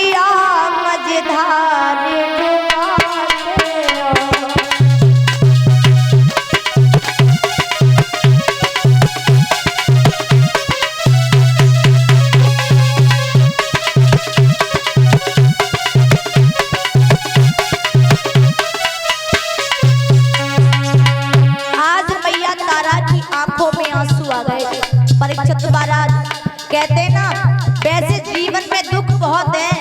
मैया मझधार डुबाते हो। आंखों में आंसू आ गए। परीक्षित महाराज कहते ना, वैसे जीवन में दुख बहुत है,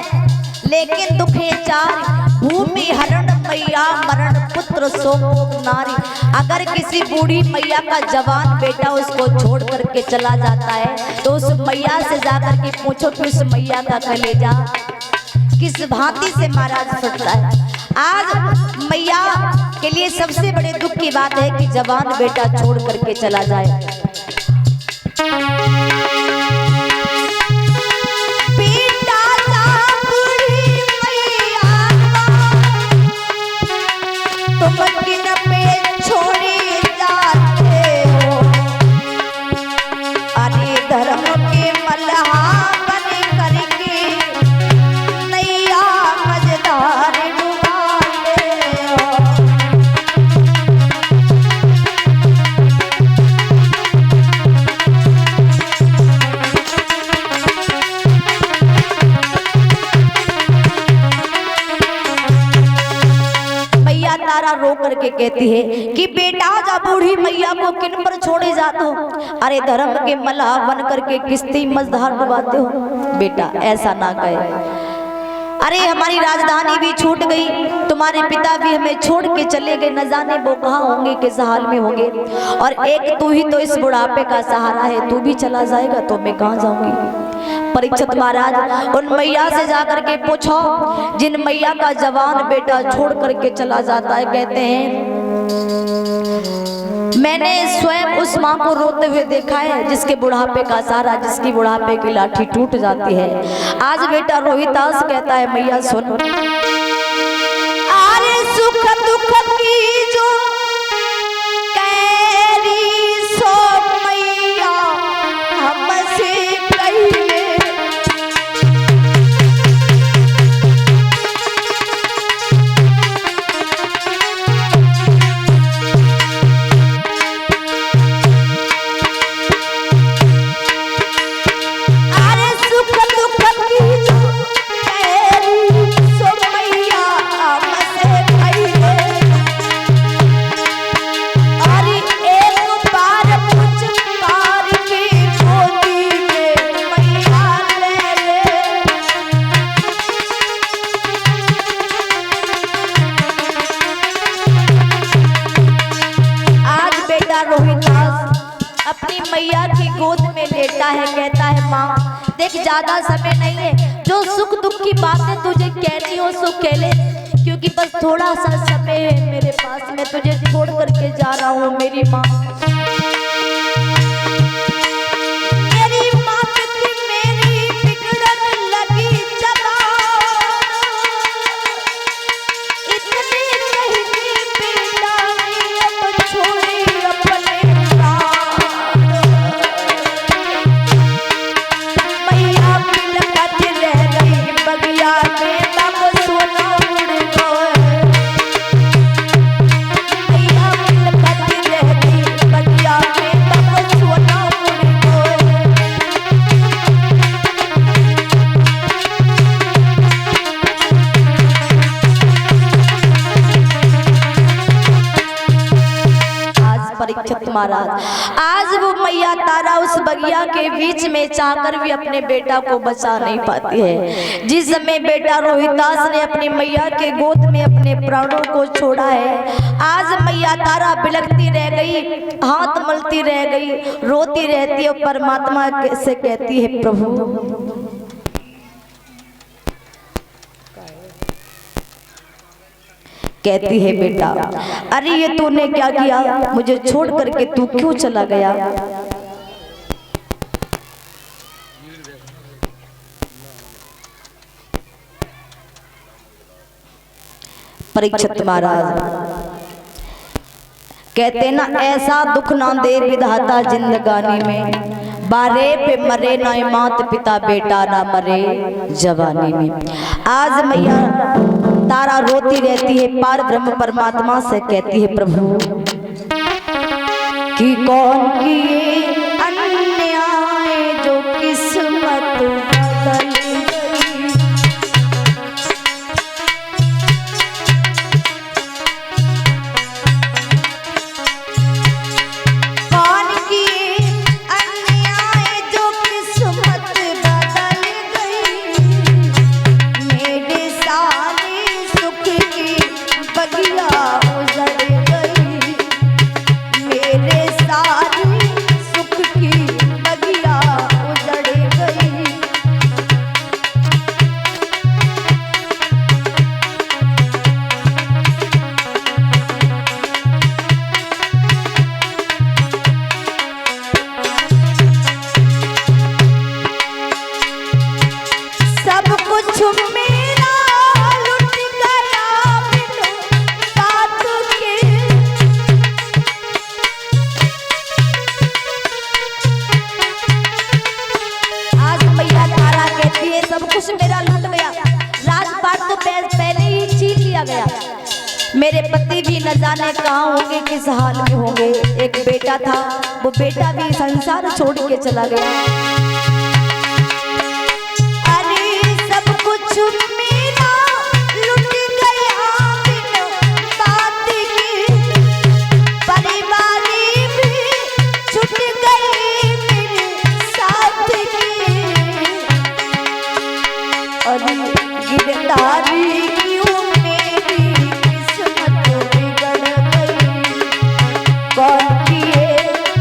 लेकिन दुखे चार, भूमि हरण मैया मरण पुत्र शोक नारी। अगर किसी बूढ़ी मैया का जवान बेटा उसको छोड़ करके चला जाता है तो उस मैया से जाकर के पूछो कि उस मैया का कलेजा किस भांति से महाराज फटता है। आज मैया के लिए सबसे बड़े दुख की बात है कि जवान बेटा छोड़ करके चला जाए। रो करके कहती है कि बेटा जा बूढ़ी मैया को किन पर छोड़े जाते हो। अरे धर्म के मल्लाह बन करके किस्ती मझधार डुबाते हो। बेटा ऐसा ना कहे। अरे हमारी राजधानी भी छूट गई, तुम्हारे पिता भी हमें छोड़ के चले गए, न जाने वो कहाँ होंगे, किस हाल में होंगे। और एक तू ही तो इस बुढ़ापे का सहारा है, तू भी चला जाएगा तो मैं कहाँ जाऊंगी। परीक्षित महाराज उन मैया से जाकर के पूछो जिन मैया का जवान बेटा छोड़ करके चला जाता है। कहते हैं मैंने स्वयं उस माँ को रोते हुए देखा है जिसके बुढ़ापे का सहारा, जिसकी बुढ़ापे की लाठी टूट जाती है। आज बेटा रोहितास कहता है मैया सुन, अरे सुख दुख की जो कैरी सो मैया हमसे कहिए। अपनी मैया की गोद में लेटा है। कहता है माँ देख ज्यादा समय नहीं है, जो सुख दुख की बातें तुझे कहनी हो सो कह ले, क्योंकि बस थोड़ा सा समय है मेरे पास, मैं तुझे छोड़ करके जा रहा हूँ मेरी माँ। परीक्षित महाराज आज वो मैया तारा उस बगिया के बीच में चाहकर भी अपने बेटा को बचा नहीं पाती है। जिस समय बेटा रोहितास ने अपनी मैया के गोद में अपने प्राणों को छोड़ा है, आज मैया तारा बिलखती रह गई, हाथ मलती रह गई, रोती रहती है, परमात्मा से कहती है प्रभु कहती है बेटा अरे ये तूने क्या किया, मुझे छोड़ करके तू क्यों चला गया। परीक्षित महाराज कहते ना ऐसा दुख ना दे विधाता जिंदगानी में, बारे पे मरे ना मात पिता बेटा ना मरे जवानी में। आज मैया तारा रोती रहती है, पार ब्रह्म परमात्मा से कहती है प्रभु कि कौन किए अन्याय जो किस्मत बदल गई। कौन किए अन्याय जो किस्मत बदल गई। मेरे सारे सुख की बगिया उजड़ गई। मेरे सारी सुख की बगिया उजड़ गई। सब कुछ मेरा लुट गया बिनु बात के। आज मैया तारा कहती है सब कुछ मेरा लूट गया। राजपाट तो पहले ही छीन लिया गया। मेरे पति भी न जाने कहाँ होंगे, किस हाल में होंगे। एक बेटा था, वो बेटा भी संसार छोड़ के चला गया। अरे सब कुछ मेरा लुट गया बिनु बात के। परिवार भी छूट गए मेरे साथ के। अरे गिरदारी क्यों मेरी किस्मत बिगड़ गई। कौन किए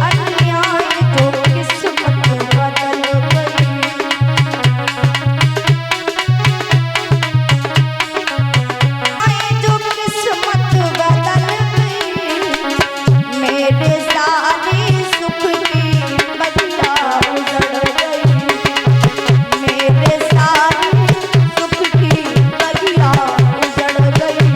अन्याय जो किस्मत बदल गई। जो किस्मत बदल गई। मेरे सारे सुख की बगिया उजड़ गई। मेरे सारे सुख की बगिया उजड़ गई।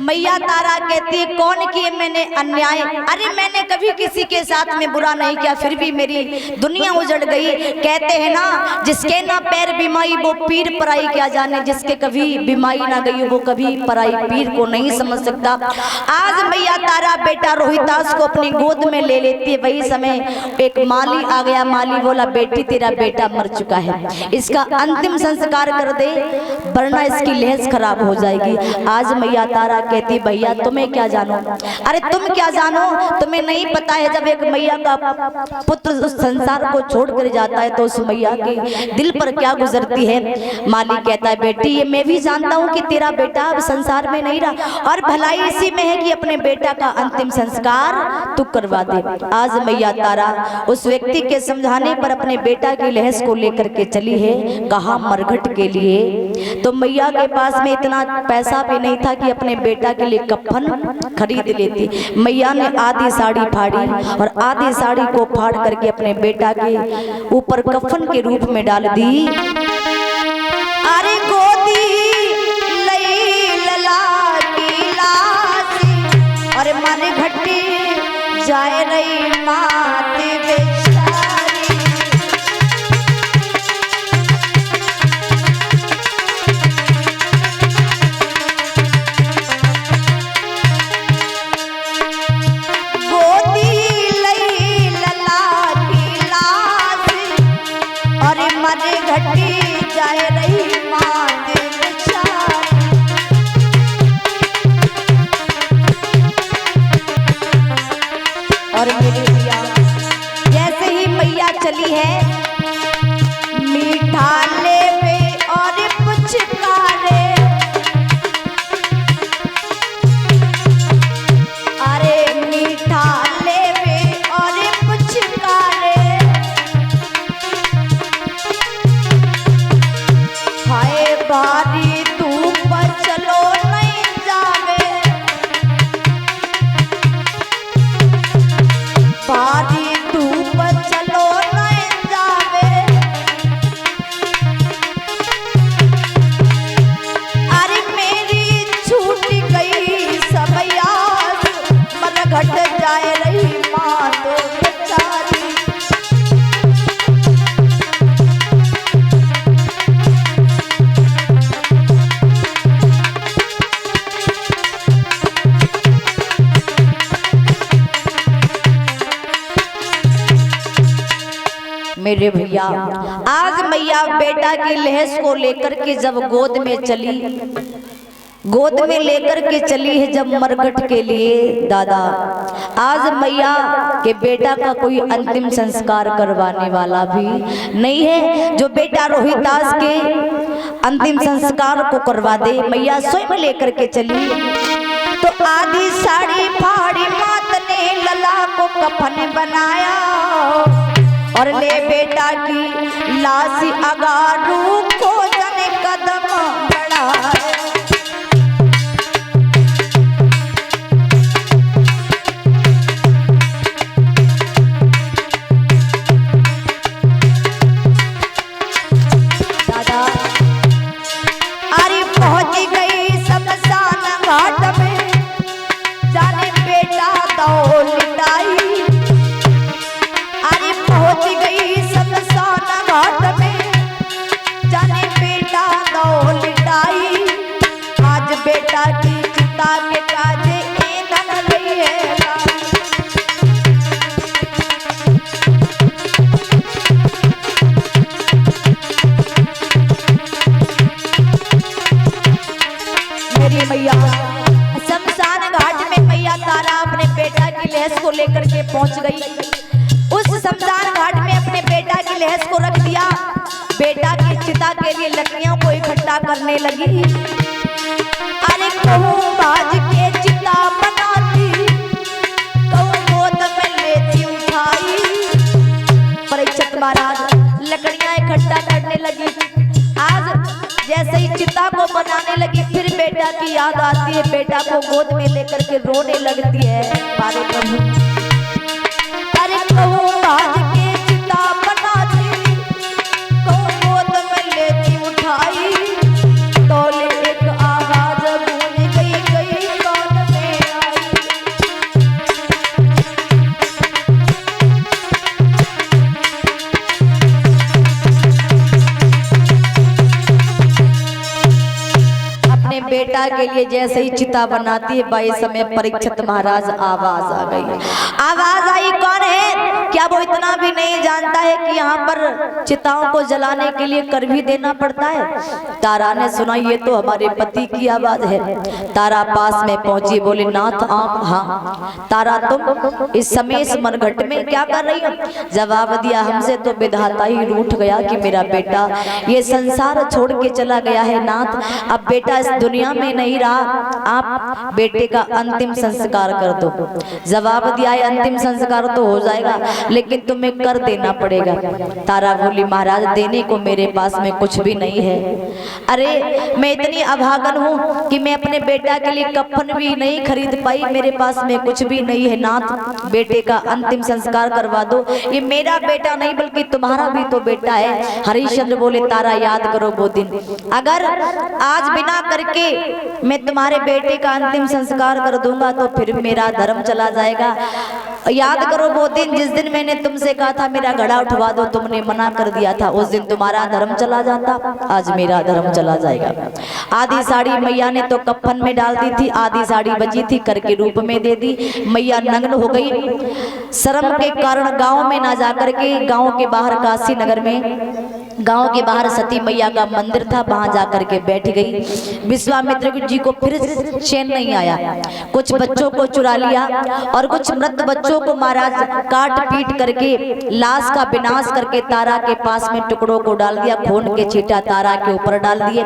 मैया तारा कहती है कौन किए मैंने अन्याय। अरे मैंने कभी किसी के साथ में बुरा नहीं किया, फिर भी मेरी दुनिया उजड़ गई। कहते हैं ना जिसके ना पैर बीमाई वो पीर पराई क्या जाने। जिसके कभी बीमाई ना गई वो कभी पराई पीर को नहीं समझ सकता। आज मैया तारा बेटा रोहितास को अपनी गोद में ले लेती है। वही समय एक माली आ गया। माली बोला बेटी तेरा बेटा मर चुका है, इसका अंतिम संस्कार कर दे वरना इसकी लेहज खराब हो जाएगी। आज मैया तारा कहती भैया तुम्हें क्या जानो। अरे तुम क्या जानो, तुम्हें नहीं पता है जब एक मैया का पुत्र उस संसार को छोड़ कर जाता है तो उस मैया के दिल पर क्या गुजरती है। मालिक कहता है बेटी ये मैं भी जानता हूँ कि तेरा बेटा अब संसार में नहीं रहा और भलाई इसी में है कि अपने बेटा का अंतिम संस्कार तू करवा दे। आज मैया तारा उस व्यक्ति के समझाने पर अपने बेटा की लहज को लेकर के चली है कहा मरघट के लिए। तो मैया के पास में इतना पैसा भी नहीं था कि अपने बेटा के लिए कफन खरीद लेती। मैया ने आधी साड़ी फाड़ी और आधी साड़ी को फाड़ करके अपने बेटा के ऊपर कफन के रूप में डाल दी। अरे गोदी लई लला की लाश और मन घटी जाए रही मात बेचारी। गोदी लई लला की लाश और मन घटी जाए रही माँ मेरे भैया, आज मैया बेटा की लहस को लेकर के जब गोद में चली, गोद में लेकर के चली है जब मरघट के लिए दादा, आज मैया के बेटा का कोई अंतिम संस्कार करवाने वाला भी नहीं है जो बेटा रोहिदास के अंतिम संस्कार को करवा दे। मैया स्वयं लेकर के चली तो आधी साड़ी फाड़ी मात ने लला को कफन बनाया और ले बेटा की लाश अगारू को जने कदम बढ़ाया। मैया शमशान घाट में मैया तारा अपने बेटा की लहस को लेकर के पहुंच गई। उस शमशान घाट में अपने बेटा की लहस को रख दिया। बेटा की चिता के लिए लकड़ियों को इकट्ठा करने लगी। अरे कहूँ बाज के चिता बनाती, कहूँ गोद में लेती उठाई। परीक्षित महाराज लकड़ियां इकट्ठा करने लगी। आज जैसे ही चिता को बनाने लगी फिर बेटा की याद आती है, बेटा को गोद में लेकर के रोने लगती है। पारे प्रभु, अरे कहूँ बाज के चिता बनाती, कहूँ गोद में लेती उठाई। तोले एक आवाज गूंज गई कान में आई। बेटा के लिए जैसे ही चिता बनाती है बाई समय परीक्षित महाराज आवाज आ गई। आवाज आई कौन है? क्या वो इतना भी नहीं जानता है कि यहाँ पर चिताओं को जलाने के लिए कर भी देना पड़ता है? तारा ने सुना ये तो हमारे पति की आवाज है। तारा पास में पहुंची, बोले नाथ आप? हाँ। तारा तुम इस समय इस मरघट में क्या कर रही हो? जवाब दिया हमसे तो विधाता ही रूठ गया कि मेरा बेटा ये संसार छोड़ के चला गया है नाथ। अब बेटा इस दुनिया में नहीं रहा, आप बेटे का अंतिम संस्कार कर दो। जवाब दिया है अंतिम संस्कार तो हो जाएगा लेकिन तुम्हें कर देना पड़ेगा। तारा बोली महाराज देने को मेरे पास में कुछ भी नहीं है। अरे मैं इतनी अभागन हूँ कि मैं अपने बेटा के लिए कफन भी नहीं खरीद पाई, मेरे पास में कुछ भी नहीं है नाथ। बेटे का अंतिम संस्कार करवा दो। ये मेरा बेटा नहीं बल्कि तुम्हारा भी तो बेटा है। हरिश्चंद्र बोले तारा याद करो वो दिन, अगर आज बिना करके मैं तुम्हारे बेटे का अंतिम संस्कार कर दूंगा तो फिर मेरा धर्म चला जाएगा। याद करो वो दिन जिस दिन मैंने तुमसे कहा था मेरा घड़ा उठवा दो, तुमने मना कर दिया था। उस दिन तुम्हारा धर्म चला जाता, आज मेरा धर्म चला जाएगा। आधी साड़ी मैया ने तो कफन में डाल दी थी, आधी साड़ी बची थी करके रूप में दे दी। मैया नग्न हो गई। शर्म के कारण गांव में ना जाकर के, गांव के बाहर काशी नगर में गांव के बाहर सती मैया का मंदिर था, वहां जाकर के बैठ गई। विश्वामित्र जी को फिर चैन नहीं आया। कुछ बच्चों को चुरा लिया और कुछ मृत बच्चों को महाराज काट पीट करके लाश का विनाश करके तारा के पास में टुकड़ों को डाल दिया। खून के छींटा तारा के ऊपर डाल दिए।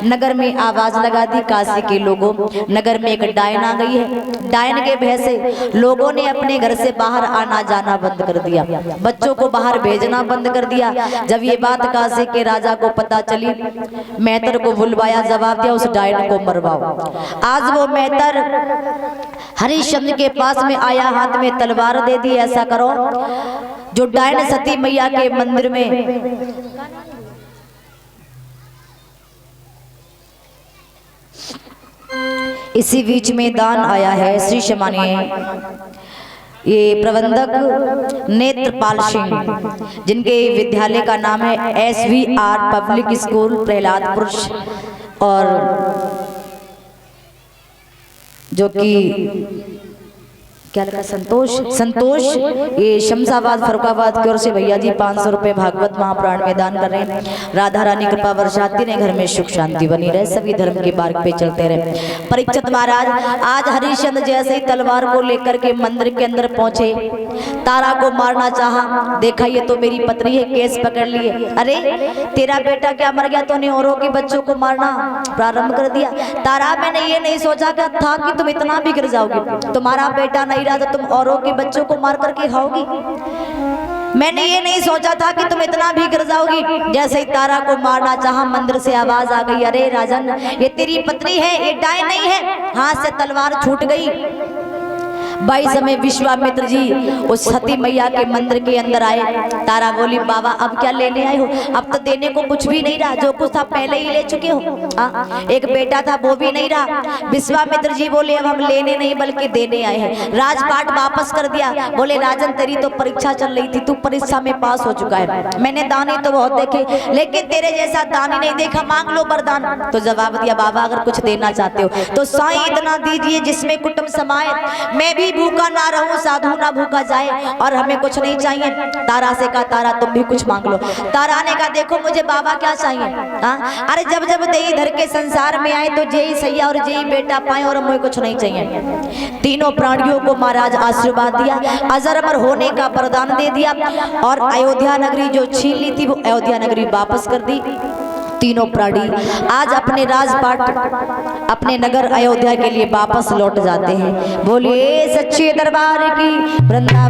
नगर में आवाज लगा दी काशी के लोगों, नगर में एक डायन आ गई है। डायन के भय से लोगों ने अपने घर से बाहर आना जाना बंद कर दिया, बच्चों को बाहर भेजना बंद कर दिया। जब ये बात काशी के राजा को पता चली, मेहतर को बुलवाया, जवाब दिया उस डायन को मरवाओ। आज वो मेहतर हरिश्चंद्र के पास में आया, हाथ में तलवार दे दी, ऐसा करो जो डायन सती मैया के मंदिर में इसी बीच में दान आया है। श्री क्षमानिए ये प्रबंधक नेत्रपाल सिंह जिनके विद्यालय का नाम है SVR पब्लिक स्कूल प्रहलादपुर, और जो कि क्या लिखा, संतोष, संतोष ये शमशाबाद फरुखाबाद की ओर से भैया जी 500 रुपए भागवत महापुराण में दान कर रहे हैं। राधा रानी कृपा वर्षाती ने घर में सुख शांति बनी रहे, सभी धर्म के मार्ग पे चलते रहे। परीक्षित महाराज आज हरिश्चंद्र जैसे ही तलवार को लेकर के मंदिर के अंदर पहुंचे, तारा को मारना चाहा, देखा ये तो मेरी पत्नी है, केस पकड़ लिए। अरे तेरा बेटा क्या मर गया, तूने औरों के बच्चों को मारना प्रारंभ कर दिया। तारा मैंने ये नहीं सोचा था कि तुम इतना बिगड़ जाओगी, तुम्हारा बेटा नहीं रहा तो तुम औरों के बच्चों को मार करके खाओगी। मैंने ये नहीं सोचा था कि तुम इतना भी गिर जाओगी। जैसे ही तारा को मारना चाहा, मंदिर से आवाज आ गई, अरे राजन ये तेरी पत्नी है, ये डायन नहीं है। हाथ से तलवार छूट गई। भाई समय विश्वामित्र जी उस सती मैया के मंदिर के अंदर आए। तारा बोली, बाबा अब क्या लेने आए हो? अब तो देने को कुछ भी नहीं रहा, जो कुछ था पहले ही ले चुके हो। एक बेटा था वो भी नहीं रहा। विश्वामित्र जी बोले, अब हम लेने नहीं बल्कि देने आए हैं। राजपाट वापस कर दिया। बोले, राजन तेरी तो परीक्षा चल रही थी, तू परीक्षा में पास हो चुका है। मैंने दानी तो बहुत देखे लेकिन तेरे जैसा दानी नहीं देखा, मांग लो वरदान। तो जवाब दिया, बाबा अगर कुछ देना चाहते हो तो साईं इतना दीजिए जिसमें कुटुंब समाये, मैं भी भूखा ना रहूं, साधु ना भूखा जाए, और हमें कुछ नहीं चाहिए। तारा से कहा, तारा तुम भी कुछ मांग लो। तारा ने कहा, देखो मुझे बाबा क्या चाहिए। अरे जब जब देई धर के संसार में आए तो जेई सैया और जेई बेटा पाए, और मुझे कुछ नहीं चाहिए। तीनों प्राणियों को महाराज आशीर्वाद दिया, अजर अमर होने का वरदान दे दिया, और अयोध्या नगरी जो छीन ली थी वो अयोध्या नगरी वापस कर दी। तीनों प्राणी आज अपने राजपाट अपने नगर अयोध्या के लिए वापस लौट जाते हैं। बोलिए सच्चे दरबार की वृंदावन।